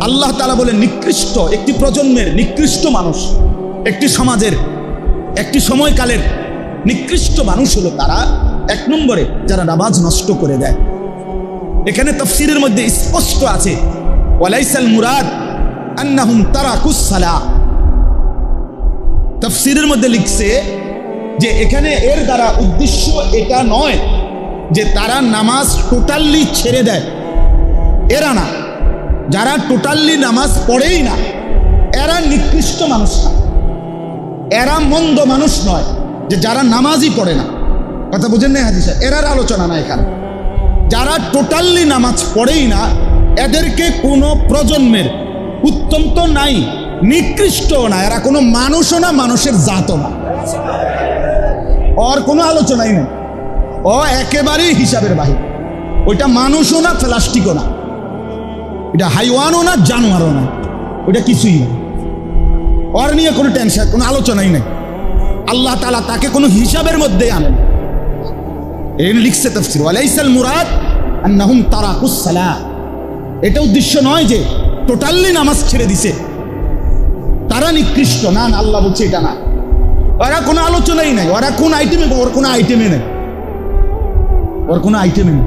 আল্লাহ তাআলা বলেন নিকৃষ্ট একটি প্রজন্মের নিকৃষ্ট মানুষ, একটি সমাজের একটি সময়কালের নিকৃষ্ট মানুষ হলো তারা, এক নম্বরে যারা নামাজ নষ্ট করে দেয়। এখানে তাফসীরের মধ্যে স্পষ্ট আছে ওয়ালাইসাল মুরাদ আন্নাহুম তারাকুস সালাহ। তাফসীরের মধ্যে লিখছে যে এখানে এর দ্বারা উদ্দেশ্য এটা নয় যে তারা নামাজ টোটালি ছেড়ে দেয়, এরা না। যারা টোটালি নামাজ পড়েই না এরা নিকৃষ্ট মানুষ না, এরা মন্দ মানুষ নয় যে যারা নামাজই পড়ে না। কথা বুঝেন না হাজি সাহেব? এরার আলোচনা না এখানে। যারা টোটালি নামাজ পড়েই না এদেরকে কোনো প্রজন্মের উত্তম তো নাই, নিকৃষ্টও না, এরা কোনো মানুষও না, মানুষের জাতও না, ওর কোনো আলোচনাই নেই। ও একেবারেই হিসাবের বাহির। ওইটা মানুষও না, প্লাস্টিকও না, এটা হাইওয়ানও না, জানোয়ারও না, ওইটা কিছুই না। ওর নিয়ে কোনো টেনশন, কোনো আলোচনাই নেই। আল্লাহ তাআলা তাকে কোনো হিসাবের মধ্যে আনেন। এই লিখছে তাফসীর ওয়ালাইসাল মুরাদ আন্নাহুম তারাকুস সালাহ। এটা উদ্দেশ্য নয় যে টোটালি নামাজ ছেড়ে দিছে তারা নিকৃষ্ট, না না, আল্লাহ বলছে এটা না। ওরা কোনো আলোচনাই নাই, ওরা কোন আইটেমে, ওর কোনো আইটেমে নেই, ওর কোনো আইটেমে নেই,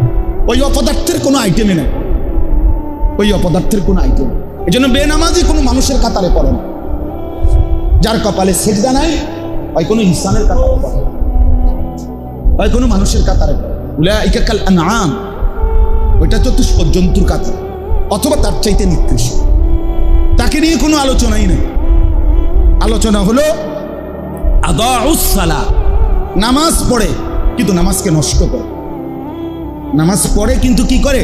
ওই অপদার্থের কোনো আইটেমে নেই, ওই অপদার্থের কোনো আইটেম। এই জন্য বেনামাজি কোনো মানুষের কাতারে পড়ে না। যার কপালে সেজদা নাই ওই কোনো ইনসানের কাতারে পড়ে না, ওই কোনো মানুষের কাতারে পড়ে। উলাইকা কাল আনআম, ওইটা চতুষ্প জন্তুর কাতারে, অথবা তার চাইতে নিকৃষ্ট। তাকে নিয়ে কোনো আলোচনাই নেই। আলোচনা হলো আদাউস সালাহ, নামাজ পড়ে কিন্তু নামাজকে নষ্ট করে। নামাজ পড়ে কিন্তু কি করে?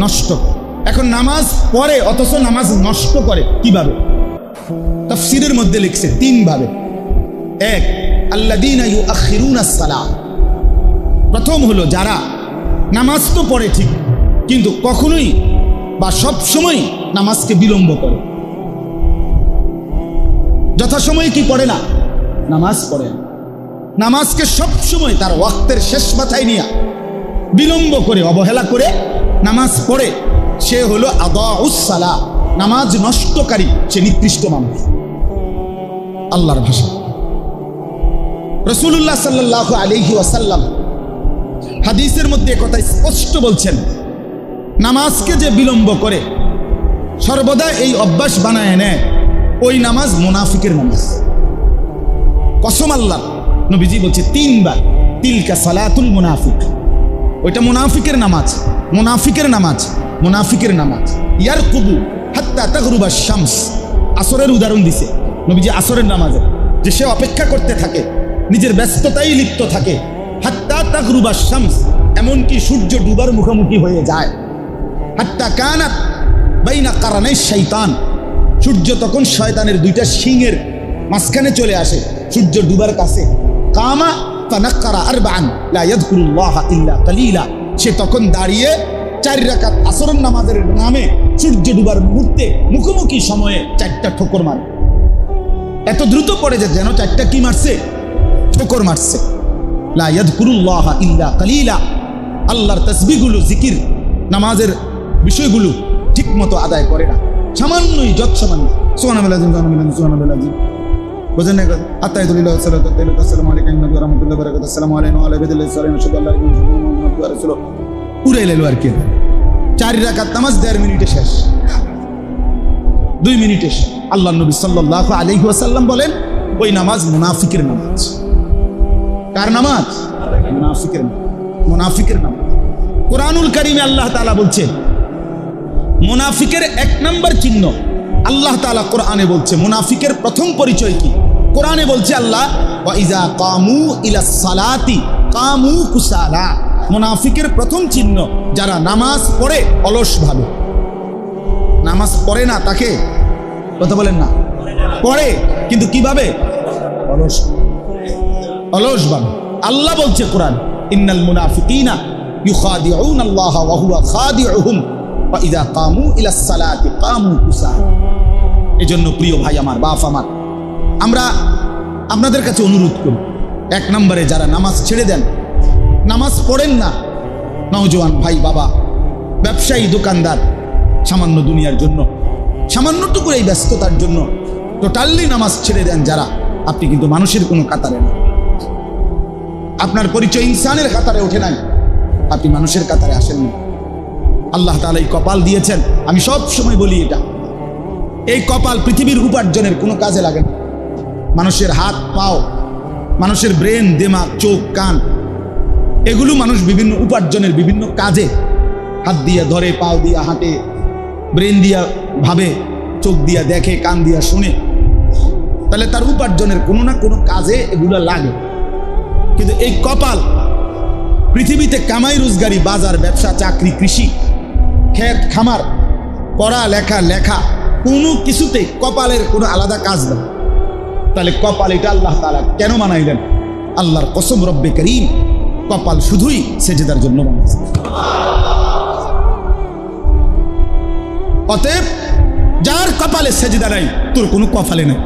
নষ্ট করে। এখন নামাজ পড়ে অথচ নামাজ নষ্ট করে কিভাবে? তাফসীরের মধ্যে লিখছে তিন ভাবে। এক, আল্লাযীনা ইউআখিরুনাস সালাহ। প্রথম হলো যারা নামাজ তো পড়ে ঠিক কিন্তু কখনোই বা সব সময় নামাজকে বিলম্ব করে। যথাসময়ে কি পড়ে না? নামাজ পড়ে না। নামাজকে সব সময় তার ওয়াক্তের শেষ মাথায় নিয়ে বিলম্ব করে, অবহেলা করে নামাজ পড়ে, সে হলো আদাউস সালাহ, নামাজ নষ্টকারী, সে নিকৃষ্ট মানুষ। আল্লাহর ভাষা। রাসূলুল্লাহ সাল্লাল্লাহু আলাইহি ওয়াসাল্লাম হাদিসের মধ্যে কথা স্পষ্ট বলছেন, নামাজকে যে বিলম্ব করে, সর্বদা এই অভ্যাস বানায় নেয়, ওই নামাজ মুনাফিকের নামাজ। কসম আল্লাহ, নবীজি বলছে তিনবার, তিলকা সালাতুল মুনাফিক। ওইটা মুনাফিকের নামাজ, মুনাফিকের নামাজ, মুনাফিকের নামাজ। ইয়ারকুবু হাত্তা তাগরুবা শামস। আসরের উদাহরণ দিছে নবীজি, আসরের নামাজে যে সে অপেক্ষা করতে থাকে, নিজের ব্যস্ততায় লিপ্ত থাকে, হাত্তা তাগরুবা শামস, এমনকি সূর্য ডুবার মুখোমুখি হয়ে যায়। হাত্তা কানাত বাইনা কারানাই শাইতান, সূর্য তখন শয়তানের দুইটা শিংয়ের মাঝখানে চলে আসে, সূর্য ডুবার কাছে। কামা ফানাক্কারা আরবাআন লা ইয়াযকুরুল্লাহা ইল্লা কালিলা, সে তখন দাঁড়িয়ে 4 রাকাত আসরের নামাজের নামে সূর্য ডুবার মুহূর্তে মুখোমুখি সময়ে 4টা ঠোকর মারে। এত দ্রুত পড়ে যে যেন 4টা কি মারছে? ঠোকর মারছে। লা ইয়াযকুরুল্লাহা ইল্লা কালিলা, আল্লাহর তাসবিহগুলো, জিকির, নামাজের বিষয়গুলো ঠিক মতো আদায় করে না, সামান্যই, যত সামান্য। সুবহানাল্লাহ সুবহানাল্লাহ, বুঝেন না? আতাইতুল্লাহ সাল্লাল্লাহু আলাইহি ওয়াসাল্লাম, আলাইকুম ওয়া রাহমাতুল্লাহি ওয়া বারাকাতুহু, আসসালামু আলাইকুম ওয়া আলাইকুম আসসালাম, সাল্লাল্লাহু আলাইহি ওয়াসাল্লাম। উড়াই লাইলো আর কি। 4 রাকাত নামাজ 1.5 মিনিটে শেষ, 2 মিনিটে শেষ। আল্লাহর নবী সাল্লাল্লাহু আলাইহি ওয়াসাল্লাম বলেন ওই নামাজ মুনাফিকের নামাজ। কার নামাজ? মুনাফিকের নামাজ, মুনাফিকের নামাজ। কুরআনুল কারীমে আল্লাহ তাআলা বলছেন মুনাফিকের 1 নম্বর চিহ্ন, আল্লাহ তাআলা কোরআনে বলছে মুনাফিকের প্রথম পরিচয় কি? কোরআনে বলছে আল্লাহ, ওয়া ইযা কামু ইলাস সালাতি কামু কুসালা। মুনাফিকের প্রথম চিহ্ন যারা নামাজ পড়ে অলসভাবে। নামাজ পড়ে না, তাকে কথা বলেন না, পড়ে কিন্তু কিভাবে? অলস, অলসভাবে। আল্লাহ বলছে কোরআন, ইন্নাল মুনাফিকিনা ইউখাদিউনাল্লাহা ওয়া হুয়া খাদিউহুম ওয়া ইযা কামু ইলাস সালাতি কামু কুসালা। এজন্য প্রিয় ভাই আমার, বাপ আমার, আমরা আপনাদের কাছে অনুরোধ করি, 1 নম্বরে যারা নামাজ ছেড়ে দেন, নামাজ পড়েন না, নওজোয়ান ভাই, বাবা, ব্যবসায়ী, দোকানদার, সামান্য দুনিয়ার জন্য, সামান্যটুকু এই ব্যস্ততার জন্য টোটালি নামাজ ছেড়ে দেন যারা, আপনি কিন্তু মানুষের কোনো কাতারে না। আপনার পরিচয় ইনসানের কাতারে ওঠে নাই, আপনি মানুষের কাতারে আসেন না। আল্লাহ তাআলা এই কপাল দিয়েছেন, আমি সব সময় বলি এটা, এই কপাল পৃথিবীর উপার্জনের কোনো কাজে লাগে না। মানুষের হাত পাও, মানুষের ব্রেন, দিমাগ, চোখ, কান, এগুলো মানুষ বিভিন্ন উপার্জনের বিভিন্ন কাজে হাত দিয়া ধরে, পাও দিয়া হাঁটে, ব্রেন দিয়া ভাবে, চোখ দিয়া দেখে, কান দিয়া শুনে, তাহলে তার উপার্জনের কোনো না কোনো কাজে এগুলো লাগে। কিন্তু এই কপাল পৃথিবীতে কামাই রোজগারি, বাজার, ব্যবসা, চাকরি, কৃষি, ক্ষেত খামার, পড়া লেখা, লেখা, কোনো কিছুতেই কপালের কোনো আলাদা কাজ নেই। তাহলে কপাল এটা আল্লাহ তাআলা কেন বানাইলেন? আল্লাহর কসম, রব্বে করিম, কপাল শুধুই সেজদার জন্য বানাইছেন। অতএব যার কপালে সেজদা নাই, তোর কোনো কপালে নাই।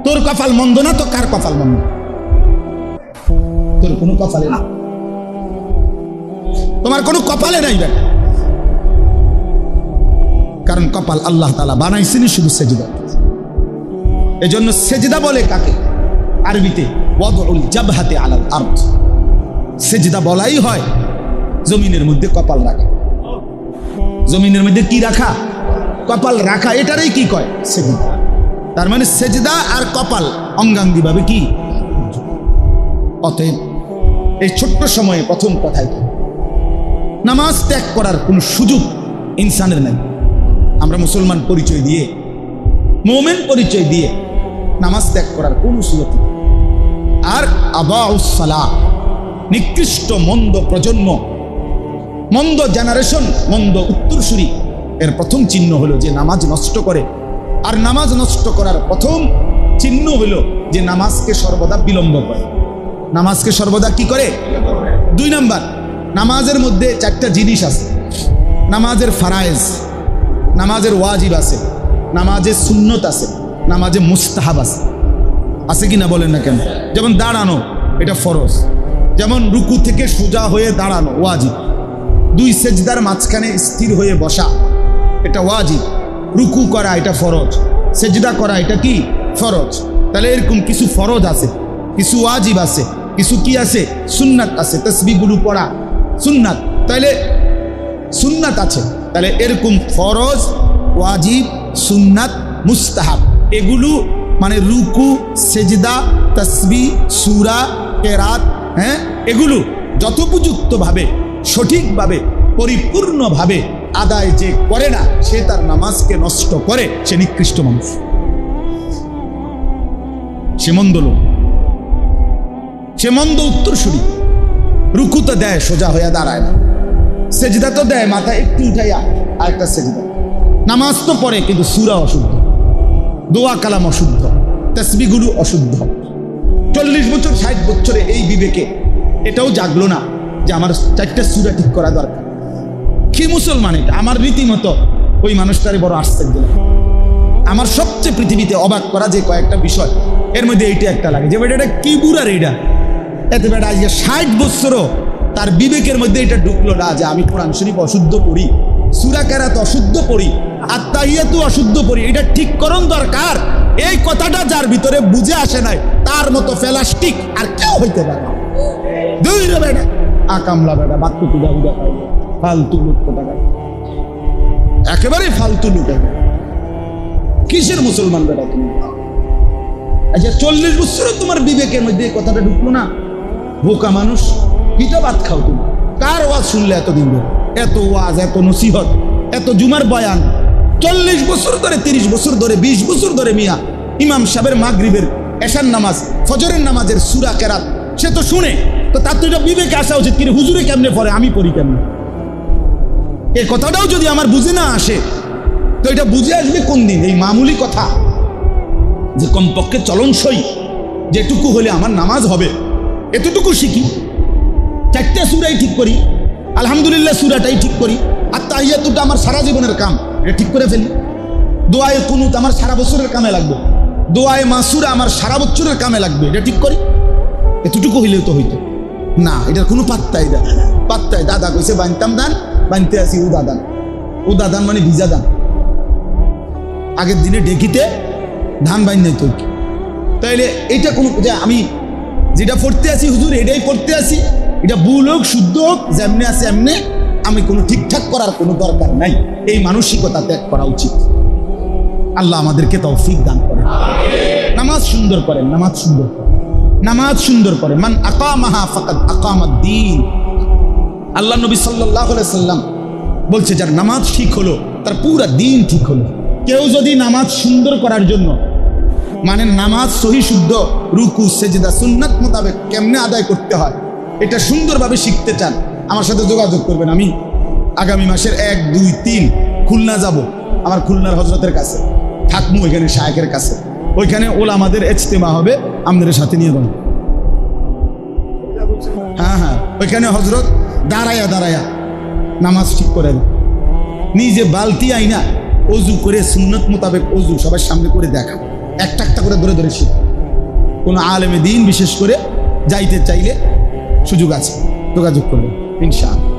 তোর কপাল মন্দ না তো কার কপাল মন্দ? তোর কোনো কপালে না, তোমার কোনো কপালে নাই। কারণ কপাল আল্লাহ তাআলা বানাইছেন শুধু সেজদা। এজন্য সেজদা বলে কাকে? আরবিতে ওয়াদউল জাবহাতি আলাল আরদ। সেজদা বলাই হয় জমিনের মধ্যে কপাল রাখা। জমিনের মধ্যে কি রাখা? কপাল রাখা। এটারই কি কয়? সেজদা। তার মানে সেজদা আর কপাল অঙ্গাঙ্গি ভাবে কি? অতএব এই ছোট্ট সময়ে প্রথম কথাই কি? নামাজ ত্যাগ করার কোনো সুযোগ ইনসানের নাই। আমরা মুসলমান পরিচয় দিয়ে, মুমিন পরিচয় দিয়ে নামাজ ত্যাগ করার কোনো সুযোগ নেই। আর আদাউস সালাহ, নিকৃষ্ট মন্দ প্রজন্ম, মন্দ জেনারেশন, মন্দ উত্তরসূরি, এর প্রথম চিহ্ন হলো যে নামাজ নষ্ট করে। আর নামাজ নষ্ট করার প্রথম চিহ্ন হলো যে নামাজকে সর্বদা বিলম্ব করে। নামাজকে সর্বদা কি করে? 2 নাম্বার, নামাজের মধ্যে 4টা জিনিস আছে। নামাজের ফারায়েজ, নামাজের ওয়াজিব আছে, নামাজের সুন্নত আছে, নামাজে মুস্তাহাব আছে। আছে কি না বলেন না কেন? যেমন দাঁড়ানো, এটা ফরজ। যেমন রুকু থেকে সোজা হয়ে দাঁড়ানো ওয়াজিব। 2 সেজদার মাঝখানে স্থির হয়ে বসা, এটা ওয়াজিব। রুকু করা এটা ফরজ, সেজদা করা এটা কি? ফরজ। তাহলে এরকম কিছু ফরজ আছে, কিছু ওয়াজিব আছে, কিছু কি আছে? সুন্নাত আছে। তাসবিহগুলো পড়া সুন্নাত, তাহলে সুন্নাত আছে। তাহলে এরকম ফরজ, ওয়াজিব, সুন্নাত, মুস্তাহাব, এগুলো মানে রুকু, সেজদা, তাসবিহ, সূরা, কেরাত, এগুলো যথোপযুক্তভাবে, সঠিকভাবে, পরিপূর্ণভাবে আদায় যে করে না, সে তার নামাজকে নষ্ট করে, সে নিকৃষ্ট মানুষ, সে মন্দ লোক, সে মন্দ উত্তরসূরি। রুকু তো দেয়, সোজা হইয়া দাঁড়ায় না। সেজদা তো দেয়, মাথা একটু উঠাইয়া আরেকটা সেজদা। নামাজ তো পড়ে, কিন্তু সূরা অশুদ্ধ, দোয়া কালাম অশুদ্ধ, তাসবিহগুলো অশুদ্ধ। 40 বছর 60 বছরে এই বিবেকে এটাও জাগলো না যে আমার 4টা সূরা ঠিক করা দরকার। কি মুসলমান এটা? আমার রীতিমতো ওই মানুষটারে বড় আশ্চর্য লাগে। আমার সবচেয়ে পৃথিবীতে অবাক করা যে কয়েকটা বিষয়, এর মধ্যে এইটা একটা লাগে যে এটা কি বুড়ার এইটা, এতে বেটা 60 বছরও তার বিবেকের মধ্যে এটা ঢুকলো না যে আমি কোরআন শরীফ অশুদ্ধ পড়ি, সূরা কেরাত অশুদ্ধ পড়ি, আর তাহিয়াতু অশুদ্ধ পড়ি। এটা ঠিক করণ দরকার। এই কথাটা যার ভিতরে বুঝে আসে নাই, তার মতো ফেলাস্টিক আর কেউ হইতে পারে না। দুই রে বেটা, আকামলা বেটা, বাক্য পূজা পূজা পাই, ফালতু লোক কথা, একেবারে ফালতু লোক। কিসের মুসলমান বেটা তুমি? আচ্ছা 40 বছরও তোমার বিবেকের মধ্যে এই কথাটা ঢুকলো না? বোকা মানুষ, পিঠা ভাত খাও তুমি। কার ওয়াজ শুনলে এতদিন ধরে? এত ওয়াজ, এত নসিহত, এত জুমার বয়ান, 40 বছর ধরে, 30 বছর ধরে, 20 বছর ধরে মিয়া ইমাম সাহেবের মাগরিবের, এশার নামাজ, ফজরের নামাজের সূরা কেরাত সে তো শুনে, তো তার তো এটা বিবেকে আসা উচিত, কিন্তু হুজুরে কেমনে পড়ে, আমি পড়ি কেমনে? এই কথাটাও যদি আমার বুঝে না আসে, তো এটা বুঝে আসবে কোন দিন? এই মামুলি কথা যে কমপক্ষে চলনসই যেটুকু হলে আমার নামাজ হবে, এতটুকু শিখি। 4টা সূরাই ঠিক করি, আলহামদুলিল্লাহ সূরাটাই ঠিক করি, আর তাহিয়াতুটা আমার সারা জীবনের কাম, এটা ঠিক করে ফেলি। দোয়ায়ে কুনুত আমার সারা বছরের কামে লাগবে, দোয়ায়ে মাসুরা আমার সারা বছরের কামে লাগবে, এটা ঠিক করি। এতটুকু হইলেও তো হইতো না। এটার কোনো পাত্তাই দেয়, পাত্তাই দাদা কইছে বানতাম দান, বানতে আসি ও দাদা। ওদা ধান মানে ভিজা ধান। আগের দিনে ডেকিতে ধান বাইন নাই তো, তাইলে এইটা কোনো যে আমি যেটা পড়তে আসি হুজুর এটাই পড়তে আসি, এটা ভুল হোক শুদ্ধ হোক যেমনি আছে এমনি, আমি কোনো ঠিকঠাক করার কোনো দরকার নাই, এই মানসিকতা ত্যাগ করা উচিত। আল্লাহ আমাদেরকে তৌফিক দান করেন। নামাজ সুন্দর করেন, নামাজ সুন্দর করেন, নামাজ সুন্দর করেন। মান আকামাহা ফাকাদ আকামাদ-দ্বীন। আল্লাহ নবী সাল্লাল্লাহু আলাইহি সাল্লাম বলছে যার নামাজ ঠিক হলো তার পুরা দিন ঠিক হলো। কেউ যদি নামাজ সুন্দর করার জন্য মানে নামাজ সহি শুদ্ধ রুকু সেজদা সুন্নাত মোতাবেক কেমনে আদায় করতে হয় এটা সুন্দরভাবে শিখতে চান, আমার সাথে যোগাযোগ করবেন। আমি আগামী মাসের 1, 2, 3 খুলনা যাব, আমার খুলনার হজরতের কাছে থাকবো, ওইখানে শায়েখের কাছে, ওইখানে ওলামাদের ইজতেমা হবে, আমাদের সাথে নিয়ে যাবেন। হ্যাঁ, ওইখানে হজরত দাঁড়ায়া দাঁড়ায়া নামাজ ঠিক করে দেন, নিজে বালতি আইনা অজু করে সুন্নত মোতাবেক অজু সবার সামনে করে দেখা, একটা একটা করে ধরে ধরে শিখ। কোনো আলেমে দিন বিশেষ করে যাইতে চাইলে সুযোগ আছে, যোগাযোগ করবে ইনশাআল্লাহ।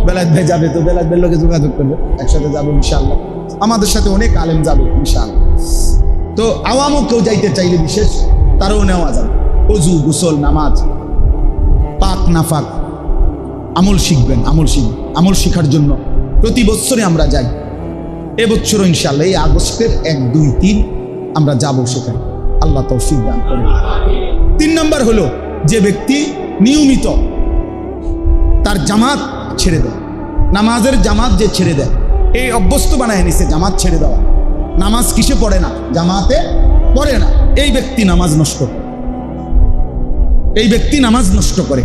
বেলায়েত ভাই যাবে তো বেলায়েত ভাইয়ের লোকে যোগাযোগ করবে, একসাথে যাবো ইনশাআল্লাহ। আমাদের সাথে অনেক আলেম যাবে ইনশাআল্লাহ। তো আওয়ামও কেউ যাইতে চাইলে বিশেষ তারও নেওয়া যাবে। অজু গোসল নামাজ পাক নাফাক আমল শিখবেন, আমল শিখার জন্য প্রতি বছরে আমরা যাই। এবছরও ইনশাআল্লাহ এই আগস্টের 1, 2, 3 আমরা যাব সেখানে, আল্লাহ তৌফিক দান করেন। 3 নম্বর হলো যে ব্যক্তি নিয়মিত তার জামাত ছেড়ে দেয়, নামাজের জামাত যে ছেড়ে দেয়, এই অভ্যস্ত বানায় নিছে জামাত ছেড়ে দেওয়া। নামাজ কিসে পড়ে না? জামাতে পড়ে না। এই ব্যক্তি নামাজ নষ্ট করে, এই ব্যক্তি নামাজ নষ্ট করে,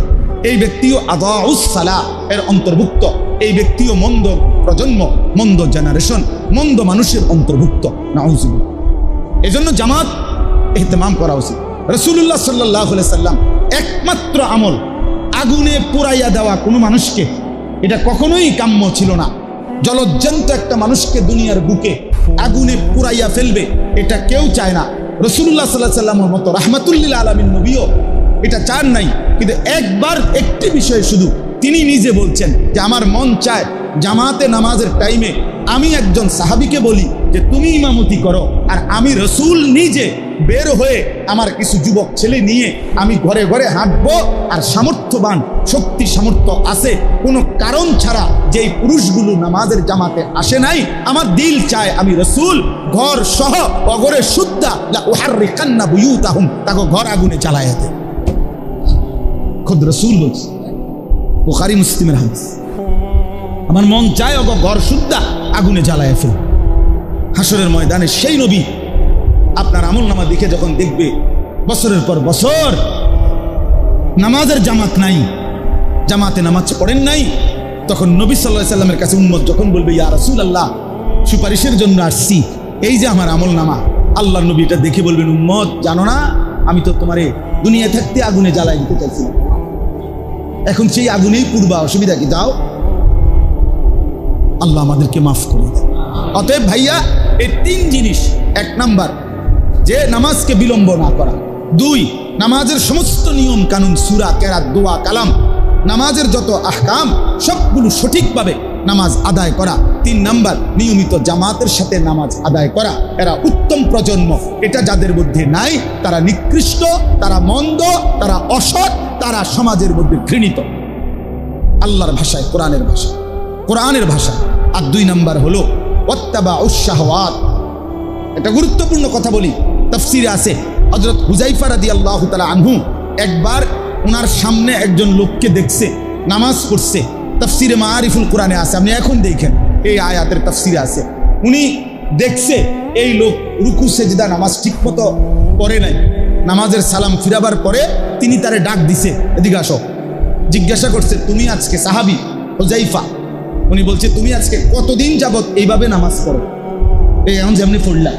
এই ব্যক্তিও আদাউস সালাহ এর অন্তর্ভুক্ত, এই ব্যক্তিও মন্দ প্রজন্ম, মন্দ জেনারেশন, মন্দ মানুষের অন্তর্ভুক্ত। নাউযুবিল্লাহ। এজন্য জামাত ইহতিমাম করা উচিত। রাসূলুল্লাহ সাল্লাল্লাহু আলাইহি সাল্লাম একমাত্র আমল আগুনে পুরাইয়া দেওয়া কোনো মানুষকে, এটা কখনোই কাম্য ছিল না। জলজ্জান্ত একটা মানুষকে দুনিয়ার বুকে আগুনে পুরাইয়া ফেলবে এটা কেউ চায় না। রাসূলুল্লাহ সাল্লাল্লাহু আলাইহি সাল্লামের মতো রাহমাতুল লিল আলামিন নবীও এটা চান নাই, কিন্তু একবার একটি বিষয়ে শুধু তিনি নিজে বলছেন যে আমার মন চায় জামাতে নামাজের টাইমে আমি একজন সাহাবীকে বলি যে তুমি ইমামতি করো, আর আমি রাসূল নিজে বের হয়ে আমার কিছু যুবক ছেলে নিয়ে আমি ঘরে ঘরে হাঁটবো, আর সামর্থ্যবান শক্তি সামর্থ্য আছে কোনো কারণ ছাড়া যেই পুরুষগুলো নামাজের জামাতে আসে নাই, আমার দিল চায় আমি রাসূল ঘর সহ অগরে শুদ্ধা লা উহাররিকান্না বুয়ুতাহুম, তাকে ঘর আগুনে জ্বালায়া দেয়। খুদ রাসূল বলছে, বুখারী মুসলিমের হাদিস। আমার মন চায় ওগো ঘর শুদ্ধা আগুনে জ্বালায়া ফেল। হাসরের ময়দানে সেই নবী আপনার আমলনামা দেখে যখন দেখবে বছরের পর বছর নামাজের জামাত নাই, জামাতে নামাজ পড়েন নাই, তখন নবী সাল্লাল্লাহু আলাইহি সাল্লামের কাছে উম্মত যখন বলবে ইয়া রাসূলুল্লাহ সুপারিশের জন্য আসছি, এই যে আমার আমলনামা, আল্লাহর নবী এটা দেখে বলবেন উম্মত জানো না আমি তো তোমারে দুনিয়ায় থাকতে আগুনে জ্বালাই দিতে চাইছিলাম, এখন সেই আগুনেই পুড়বা, অসুবিধা কি? যাও, আল্লাহ আমাদেরকে মাফ করে দেয়। অতএব ভাইয়া এই 3 জিনিস, 1 নাম্বার যে নামাজকে বিলম্ব না করা, 2 নামাজের সমস্ত নিয়ম কানুন সূরা কেরাত দোয়া কালাম নামাজের যত আহকাম সবগুলো সঠিকভাবে নামাজ আদায় করা, 3 নাম্বার নিয়মিত জামাতের সাথে নামাজ আদায় করা। এরা উত্তম প্রজন্ম। এটা যাদের মধ্যে নাই তারা নিকৃষ্ট, তারা মন্দ, তারা অসৎ, তারা সমাজের মধ্যে ঘৃণিত। আল্লাহর ভাষায়, কোরআনের ভাষায়, কোরআনের ভাষা। আর 2 নাম্বার হলো ওয়াত্তাবাউশ শাহওয়াত। এটা গুরুত্বপূর্ণ কথা বলি, তাফসিরে আছে হযরত হুযায়ফা রাদিয়াল্লাহু তাআলা আনহু একবার ওনার সামনে একজন লোককে দেখছে নামাজ পড়ছে, তাফসিরে মাআরিফুল কোরআনে আছে, আপনি এখন দেখেন এই আয়াতের তাফসিরে আছে। উনি দেখছে এই লোক রুকু সেজদা নামাজ ঠিকমতো পড়ে নাই, নামাজের সালাম ফিরাবার পরে তিনি তারে ডাক দিছে, এদিকে আসো। জিজ্ঞাসা করছে তুমি আজকে সাহাবী হুযায়ফা, উনি বলছে তুমি আজকে কতদিন যাবত এইভাবে নামাজ পড়ো? এই এখন যেমনি পড়লা।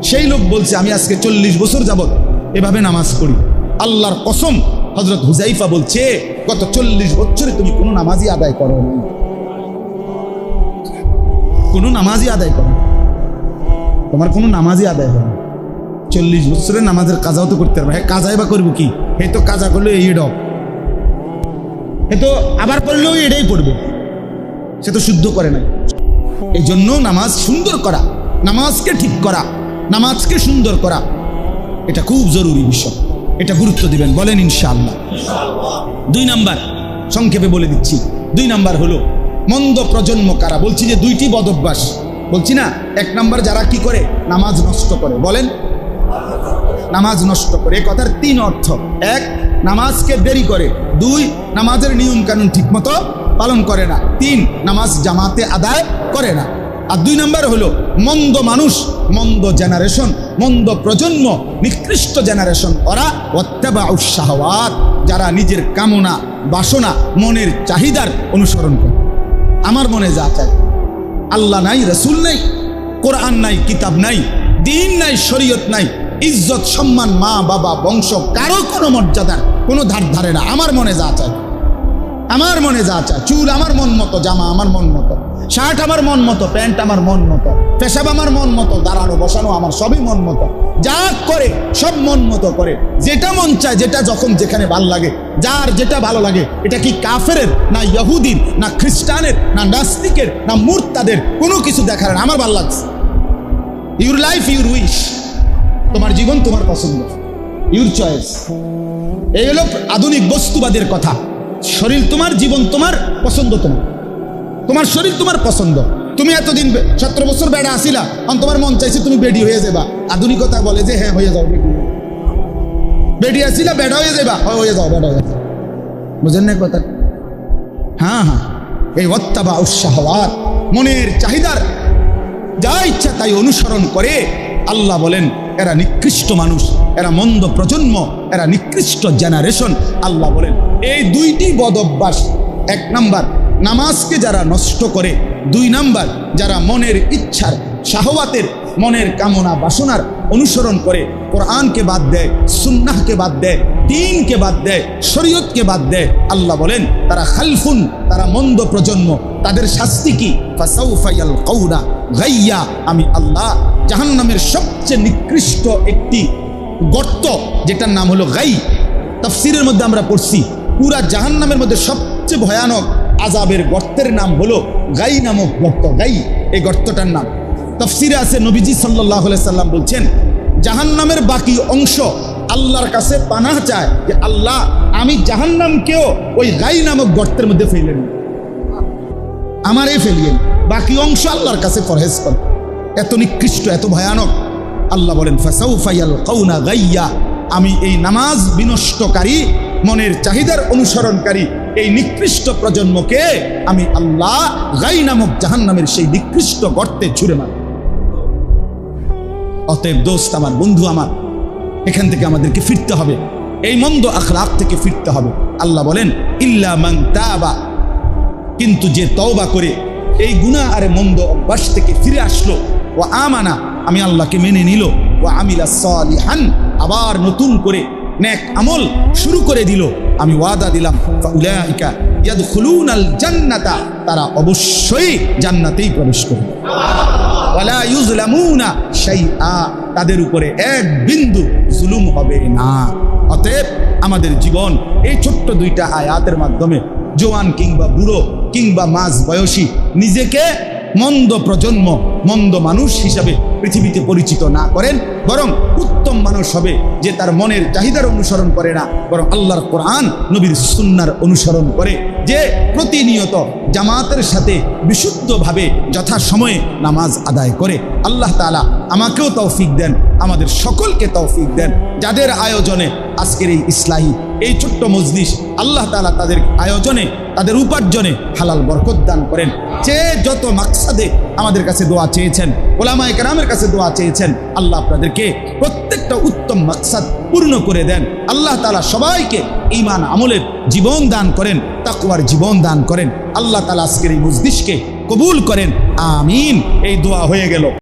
সেই লোক বলছে আমি আজকে 40 বছর যাবত এভাবে নামাজ পড়ি। আল্লাহর কসম, হযরত হুযায়ফা বলছে গত 40 বছরে তুমি কোনো নামাজই আদায় করো না, কোনো নামাজই আদায় করো, তোমার কোনো নামাজই আদায় হয় না। 40 বছরের নামাজের কাজাও তো করতে পারবে, হ্যাঁ কাজাই বা করবো কি? হে তো কাজা করলে এই ডক, হে তো আবার পড়লেও এটাই পড়বে, সে তো শুদ্ধ করে নাই। এই জন্য নামাজ সুন্দর করা, নামাজকে ঠিক করা, নামাজকে সুন্দর করা, এটা খুব জরুরি বিষয়। এটা গুরুত্ব দিবেন, বলেন ইনশাআল্লাহ। 2 নাম্বার সংক্ষেপে বলে দিচ্ছি। 2 নাম্বার হলো মন্দ প্রজন্ম কারা। বলছি যে 2টি বদ অভ্যাস বলছি না। 1 নাম্বার যারা কি করে, নামাজ নষ্ট করে। বলেন, নামাজ নষ্ট করে। এ কথার 3 অর্থ। 1, নামাজকে দেরি করে। 2, নামাজের নিয়ম কানুন ঠিক মতো পালন করে না। 3, নামাজ জামাতে আদায় করে না। আর 2 নাম্বার হলো মন্দ মানুষ, মন্দ জেনারেশন, মন্দ প্রজন্ম, নিকৃষ্ট জেনারেশন। ওরা ওয়াত্তাবাউশ শাহওয়াত, যারা নিজের কামনা বাসনা মনের চাহিদার অনুসরণ করে। আমার মনে যা চায়, আল্লাহ নাই, রসুল নাই, কোরআন নাই, কিতাব নাই, দিন নাই, শরীয়ত নাই, ইজ্জত সম্মান, মা বাবা বংশ, কারো কোনো মর্যাদার কোনো ধার ধারে না। আমার মনে যা চায়, আমার মনে যা চায়, চুল আমার মন মতো, জামা আমার মন মতো, শার্ট আমার মন মতো, প্যান্ট আমার মন মতো, পেশাব আমার মন মতো, দাঁড়ানো বসানো আমার সবই মন মতো, যা করে সব মন মতো করে, যেটা মন চায়, যেটা যখন যেখানে ভালো লাগে, যার যেটা ভালো লাগে। এটা কি কাফেরের, না ইহুদির, না খ্রিস্টানের, না নাস্তিকের, না মুরতাদের কোনো কিছু দেখার না। আমার ভালো লাগছে। ইউর লাইফ ইউর উইশ, তোমার জীবন তোমার পছন্দ, ইউর চয়েস। এই হলো আধুনিক বস্তুবাদের কথা। শরীর তোমার, জীবন তোমার, পছন্দ তোমার, তোমার শরীর তোমার পছন্দ। তুমি এতদিন 17 বছর বেড়া আসিলা, তোমার মন চাইছে তুমি বেডি হয়ে যাবা। আধুনিকতা বলে যে হ্যাঁ হয়ে যাও, বেডি আসিলা বেড়া হয়ে যাবা, হয়ে যাও, বেড়া হয়ে যাও। বুঝেন না কথা? হ্যাঁ হ্যাঁ, এই ওয়াত্তাবাউশ শাহওয়াত, মনের চাহিদার যা ইচ্ছা তাই অনুসরণ করে। আল্লাহ বলেন এরা নিকৃষ্ট মানুষ, এরা মন্দ প্রজন্ম, এরা নিকৃষ্ট জেনারেশন। আল্লাহ বলেন এই 2টি বদ অভ্যাস। 1 নাম্বার নামাজকে যারা নষ্ট করে, 2 নাম্বার যারা মনের ইচ্ছার শাহওয়াতের মনের কামনা বাসনার অনুসরণ করে, কোরআনকে বাদ দেয়, সুন্নাহকে বাদ দেয়, দ্বীনকে বাদ দেয়, শরীয়তকে বাদ দেয়। আল্লাহ বলেন তারা খালফুন, তারা মন্দ প্রজন্ম। তাদের শাস্তি কি? ফাসাউফা ইয়ালকাউনা গাইয়া। আমি আল্লাহ জাহান্নামের সবচেয়ে নিকৃষ্ট একটি গর্ত, যেটার নাম হলো গাই। তাফসীরের মধ্যে আমরা পড়ছি পুরা জাহান্নামের মধ্যে সবচেয়ে ভয়ানক আযাবের গর্তের নাম হলো গাই নামক গর্ত। গাই, এই গর্তটার নাম তাফসীরে আছে। নবীজি সাল্লাল্লাহু আলাইহি সাল্লাম বলছেন জাহান্নামের বাকি অংশ আল্লাহর কাছে পানাহ চায় যে আল্লাহ আমি জাহান্নামকেও ওই গাই নামক গর্তের মধ্যে ফেলেন, আমারই ফেলিয়েন। বাকি অংশ আল্লাহর কাছে ফরহেজ করে। এত নিকৃষ্ট, এত ভয়ানক। আল্লাহ বলেন ফাসাউফা ইয়ালকাউনা গাইয়া। আমি এই নামাজ বিনষ্টকারী, মনের চাহিদার অনুসরণকারী এই নিকৃষ্ট প্রজন্মকে আমি আল্লাহ গাই নামক জাহান্নামের সেই নিকৃষ্ট গর্তে ছুঁড়ে মার। অতএব দোস্ত আমার, বন্ধু আমার, এখান থেকে আমাদেরকে ফিরতে হবে, এই মন্দ আখলাক থেকে ফিরতে হবে। আল্লাহ বলেন ইল্লা মান তাবা, কিন্তু যে তওবা করে এই গুনাহ আর মন্দ অভ্যাস থেকে ফিরে আসলো, ও আমানা, আমি আল্লাহকে মেনে নিল, ও আমিলা সালিহান, আবার নতুন করে নেক আমল শুরু করে দিল, আমি ওয়াদা দিলাম ফাউলাইকা ইয়াদখুলুনাল জান্নাতা, তারা অবশ্যই জান্নাতেই প্রবেশ করবে। ওয়ালা ইউজলামুনা শাইআ, তাদের উপরে 1 বিন্দু জুলুম হবে না। অতএব আমাদের জীবন এই ছোট্ট 2টা আয়াতের মাধ্যমে জওয়ান কিংবা বুড়ো কিংবা মাঝ বয়সী নিজেকে মন্দ প্রজন্ম, মন্দ মানুষ হিসাবে পৃথিবীতে পরিচিত না করেন, বরং উত্তম মানুষ হবে যে তার মনের চাহিদার অনুসরণ করে না, বরং আল্লাহর কোরআন নবীর সুন্নাহর অনুসরণ করে, যে প্রতিনিয়ত জামাতের সাথে বিশুদ্ধভাবে যথাসময়ে নামাজ আদায় করে। আল্লাহ তাআলা আমাকেও তৌফিক দেন, আমাদের সকলকে তৌফিক দেন। যাদের আয়োজনে আজকের এই ইসলাহি এই ছোট্ট মজলিস, আল্লাহ তাআলা তাদের আয়োজনে, তাদের উপার্জনে হালাল বরকত দান করেন। যে যত মাকসাদে আমাদের কাছে দোয়া চেয়েছেন, ওলামায়ে কেরামের কাছে দোয়া চেয়েছেন, আল্লাহ আপনাদেরকে প্রত্যেকটা উত্তম মাকসাদ পূর্ণ করে দেন। আল্লাহ তাআলা সবাইকে ঈমান আমলের জীবন দান করেন, তাকওয়ার জীবন দান করেন। আল্লাহ তাআলা আজকের এই মজলিসকে কবুল করেন, আমিন। এই দোয়া হয়ে গেল।